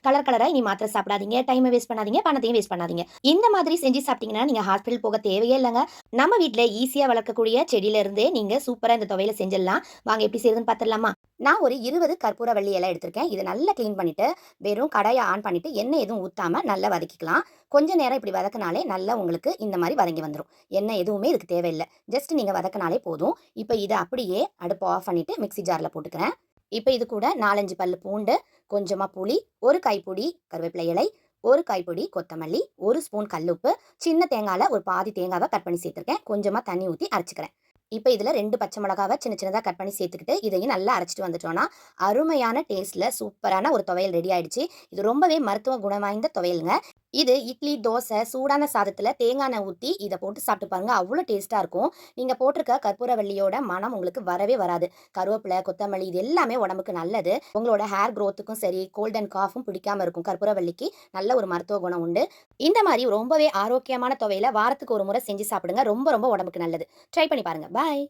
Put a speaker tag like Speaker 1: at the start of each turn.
Speaker 1: Colour கலரா இனி மாத்திரை சாப்பிடாதீங்க, டைமை வேஸ்ட் பண்ணாதீங்க, பணத்தையும் வேஸ்ட் பண்ணாதீங்க. இந்த மாதிரி செஞ்சு சாப்பிட்டீங்கன்னா நீங்க ஹாஸ்பிட்டல் போக தேவையே இல்லைங்க. நம்ம வீட்ல ஈஸியா வளர்க்கக்கூடிய செடியில இருந்தே நீங்க சூப்பரா இந்த துவையல செஞ்சிடலாம். வாங்க எப்படி செய்யுதுன்னு பார்த்துடலாமா? நான் ஒரு 20 கற்பூரவள்ளி இலை எடுத்திருக்கேன். இதை நல்லா க்ளீன் பண்ணிட்டு வெறும் கடாயை ஆன் பண்ணிட்டு எண்ணெய் எதுவும் ஊத்தாம நல்லா வதக்கிக்கலாம். கொஞ்ச நேரம் இப்படி வதக்கினாலே நல்லா உங்களுக்கு இந்த மாதிரி வதங்கி வந்துடும். எண்ணெய் எதுவுமே இதுக்கு தேவையில்லை. ஜஸ்ட் நீங்க வதக்கினாலே போதும். இப்போ இதை அப்படியே அடுப்பு ஆஃப் பண்ணிட்டு மிக்ஸி ஜார்ல போட்டுக்கிறேன். இப்போ இது கூட 4, 5 பல்லு பூண்டு, கொஞ்சமா புளி, ஒரு கைப்பிடி கருவேப்பிலை இலை, ஒரு கைப்பிடி கொத்தமல்லி, ஒரு ஸ்பூன் கல்லுப்பு, சின்ன தேங்காயில ஒரு பாதி தேங்காவை கட் பண்ணி சேர்த்துருக்கேன். கொஞ்சமா தண்ணி ஊற்றி அரைச்சிக்கிறேன். இப்போ இதில் 2 பச்சை மிளகாவை சின்ன சின்னதாக கட் பண்ணி சேர்த்துக்கிட்டு இதையும் நல்லா அரைச்சிட்டு வந்துட்டோம்னா அருமையான டேஸ்ட்டில் சூப்பரான ஒரு துவையல் ரெடி ஆயிடுச்சு. இது ரொம்பவே மருத்துவ குணம் வாய்ந்த துவையலுங்க. இது இட்லி, தோசை, சூடான சாதத்தில் தேங்காய் எண்ணெய் ஊற்றி இதை போட்டு சாப்பிட்டு பாருங்க, அவ்வளோ டேஸ்ட்டாக இருக்கும். நீங்கள் போட்டிருக்க கற்பூரவள்ளியோட மனம் உங்களுக்கு வரவே வராது. கருவேப்பிலை, கொத்தமல்லி இது எல்லாமே உடம்புக்கு நல்லது. உங்களோட ஹேர் க்ரோத்துக்கும் சரி, கோல்ட் அண்ட் காஃபும் பிடிக்காம இருக்கும். கற்பூரவள்ளிக்கு நல்ல ஒரு மருத்துவ குணம் உண்டு. இந்த மாதிரி ரொம்பவே ஆரோக்கியமான துவையலை வாரத்துக்கு ஒரு முறை செஞ்சு சாப்பிடுங்க. ரொம்ப ரொம்ப உடம்புக்கு நல்லது. ட்ரை பண்ணி பாருங்க. பாய்.